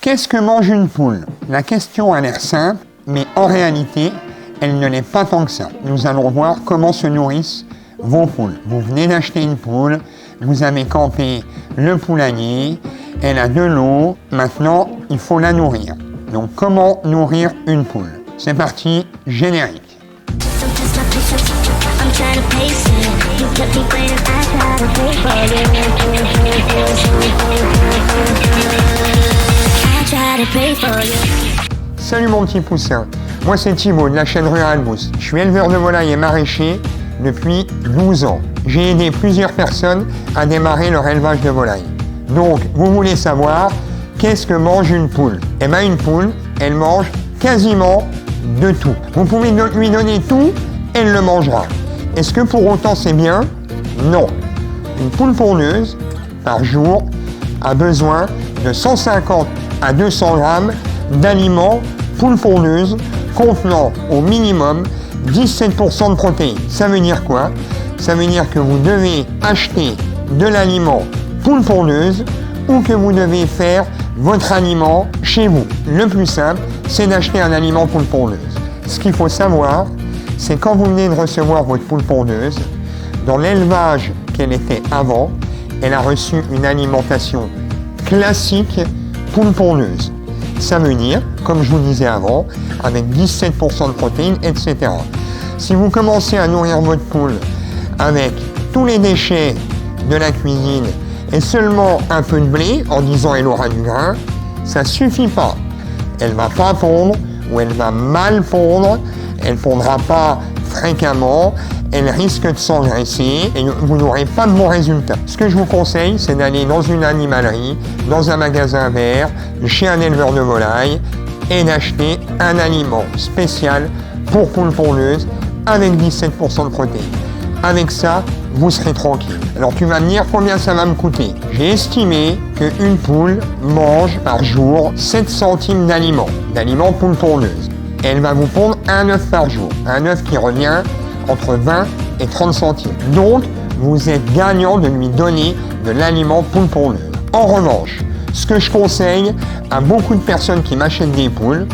Qu'est-ce que mange une poule? La question a l'air simple, mais en réalité, elle ne l'est pas tant que ça. Nous allons voir comment se nourrissent vos poules. Vous venez d'acheter une poule, vous avez campé le poulailler, elle a de l'eau, maintenant il faut la nourrir. Donc comment nourrir une poule? C'est parti, générique. Salut mon petit poussin, moi c'est Thibaut de la chaîne Rural Boost. Je suis éleveur de volailles et maraîcher depuis 12 ans. J'ai aidé plusieurs personnes à démarrer leur élevage de volailles. Donc vous voulez savoir qu'est-ce que mange une poule? Eh bien une poule, elle mange quasiment de tout. Vous pouvez lui donner tout, elle le mangera. Est-ce que pour autant c'est bien? Non. Une poule pondeuse, par jour, a besoin de 150 à 200 grammes d'aliments poule pondeuse contenant au minimum 17% de protéines. Ça veut dire quoi? Ça veut dire que vous devez acheter de l'aliment poule pondeuse ou que vous devez faire votre aliment chez vous. Le plus simple, c'est d'acheter un aliment poule pondeuse. Ce qu'il faut savoir, c'est quand vous venez de recevoir votre poule pondeuse, dans l'élevage qu'elle était avant, elle a reçu une alimentation classique poule pondeuse. Ça veut dire, comme je vous disais avant, avec 17% de protéines, etc. Si vous commencez à nourrir votre poule avec tous les déchets de la cuisine et seulement un peu de blé, en disant elle aura du grain, ça suffit pas. Elle va pas pondre ou elle va mal pondre, elle pondra pas fréquemment, elle risque de s'engraisser et vous n'aurez pas de bons résultats. Ce que je vous conseille, c'est d'aller dans une animalerie, dans un magasin vert, chez un éleveur de volailles et d'acheter un aliment spécial pour poules pondeuses avec 17% de protéines. Avec ça, vous serez tranquille. Alors tu vas me dire combien ça va me coûter. J'ai estimé qu'une poule mange par jour 7 centimes d'aliments poule pondeuse. Elle va vous pondre un œuf par jour, un œuf qui revient entre 20 et 30 centimes. Donc, vous êtes gagnant de lui donner de l'aliment poule pondeuse. En revanche, ce que je conseille à beaucoup de personnes qui m'achètent des poules,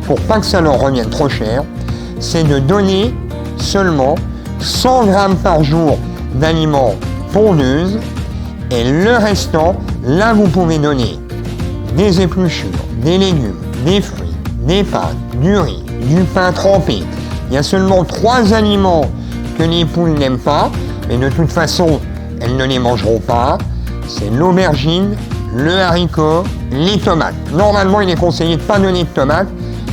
pour pas que ça leur revienne trop cher, c'est de donner seulement 100 grammes par jour d'aliments pondeuses et le restant, là vous pouvez donner des épluchures, des légumes, des fruits, des pâtes, du riz, du pain trempé. Il y a seulement 3 aliments que les poules n'aiment pas, mais de toute façon, elles ne les mangeront pas. C'est l'aubergine, le haricot, les tomates. Normalement, il est conseillé de ne pas donner de tomates,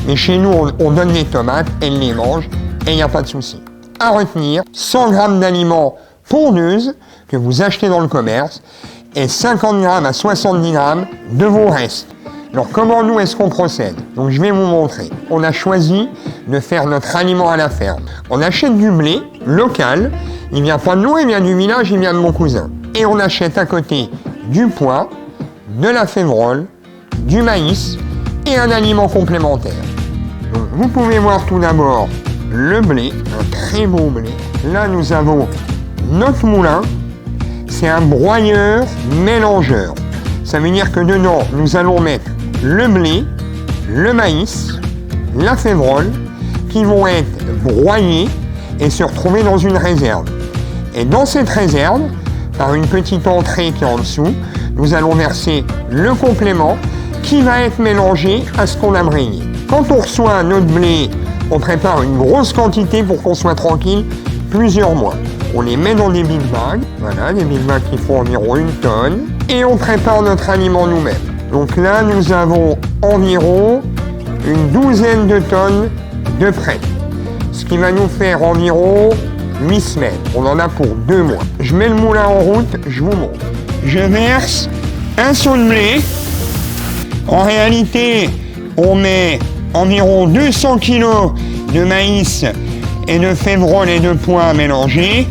mais chez nous, on donne des tomates, elles les mangent, et il n'y a pas de souci. À retenir, 100 grammes d'aliments pondeuses que vous achetez dans le commerce, et 50 grammes à 70 grammes de vos restes. Alors comment nous est-ce qu'on procède? Donc je vais vous montrer. On a choisi de faire notre aliment à la ferme. On achète du blé local, il vient pas de nous, il vient du village, il vient de mon cousin. Et on achète à côté du pois, de la févrole, du maïs et un aliment complémentaire. Donc, vous pouvez voir tout d'abord le blé, un très beau blé. Là nous avons notre moulin, c'est un broyeur mélangeur. Ça veut dire que dedans nous allons mettre le blé, le maïs, la févrole, qui vont être broyés et se retrouver dans une réserve. Et dans cette réserve, par une petite entrée qui est en dessous, nous allons verser le complément qui va être mélangé à ce qu'on a brayé. Quand on reçoit notre blé, on prépare une grosse quantité pour qu'on soit tranquille plusieurs mois. On les met dans des big bags, voilà, des big bags qui font environ 1 tonne, et on prépare notre aliment nous-mêmes. Donc là, nous avons environ une 12aine de tonnes de prêt, ce qui va nous faire environ 8 semaines. On en a pour 2 mois. Je mets le moulin en route, je vous montre. Je verse un seau de blé. En réalité, on met environ 200 kg de maïs et de févrole et de pois mélangés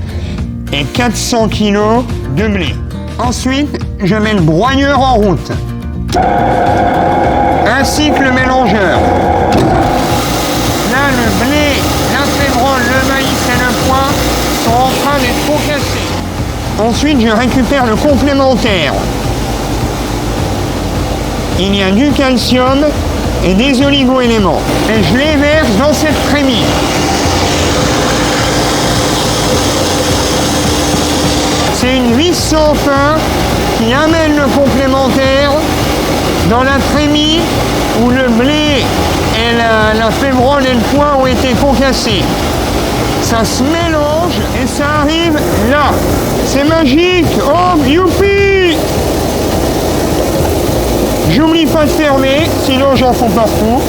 et 400 kg de blé. Ensuite, je mets le broyeur en route, ainsi que le mélangeur. Là, le blé, la févrole, le maïs et le pois sont en train d'être concassés. Ensuite, je récupère le complémentaire. il y a du calcium et des oligo-éléments. Et je les verse dans cette trémie. C'est une vis sans fin qui amène le complémentaire dans la trémie où le blé et la févrole et le foin ont été concassés. Ça se mélange et ça arrive là. C'est magique. Oh, youpi! J'oublie pas de fermer, sinon j'en fous partout.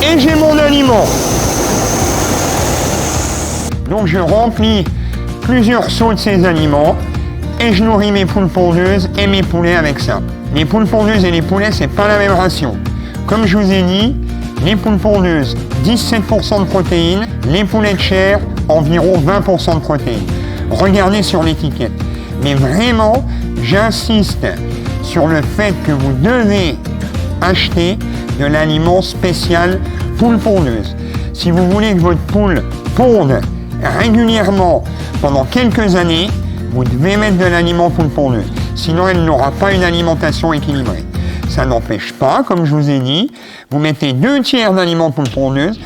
Et j'ai mon aliment. Donc je remplis plusieurs seaux de ces aliments et je nourris mes poules pondeuses et mes poulets avec ça. Les poules pondeuses et les poulets, c'est pas la même ration. Comme je vous ai dit, les poules pondeuses, 17% de protéines, les poulets de chair, environ 20% de protéines. Regardez sur l'étiquette. Mais vraiment, j'insiste sur le fait que vous devez acheter de l'aliment spécial poule pondeuse. Si vous voulez que votre poule ponde régulièrement pendant quelques années, vous devez mettre de l'aliment poule pondeuse. Sinon, elle n'aura pas une alimentation équilibrée. Ça n'empêche pas, comme je vous ai dit, vous mettez 2 tiers d'aliments poule pondeuse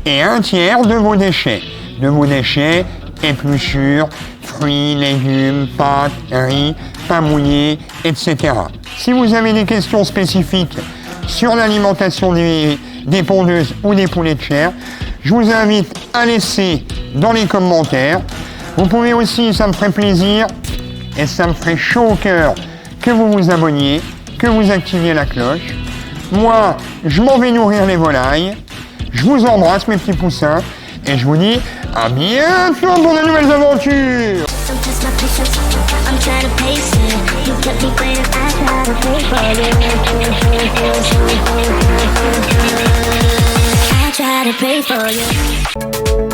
et 1 tiers de vos déchets. De vos déchets, épluchures, fruits, légumes, pâtes, riz, pain mouillé, etc. Si vous avez des questions spécifiques sur l'alimentation des pondeuses ou des poulets de chair, je vous invite à laisser dans les commentaires. Vous pouvez aussi, ça me ferait plaisir et ça me ferait chaud au cœur que vous vous abonniez, que vous activiez la cloche. Moi, je m'en vais nourrir les volailles. Je vous embrasse mes petits poussins et je vous dis à bientôt pour de nouvelles aventures. I try to pray for you.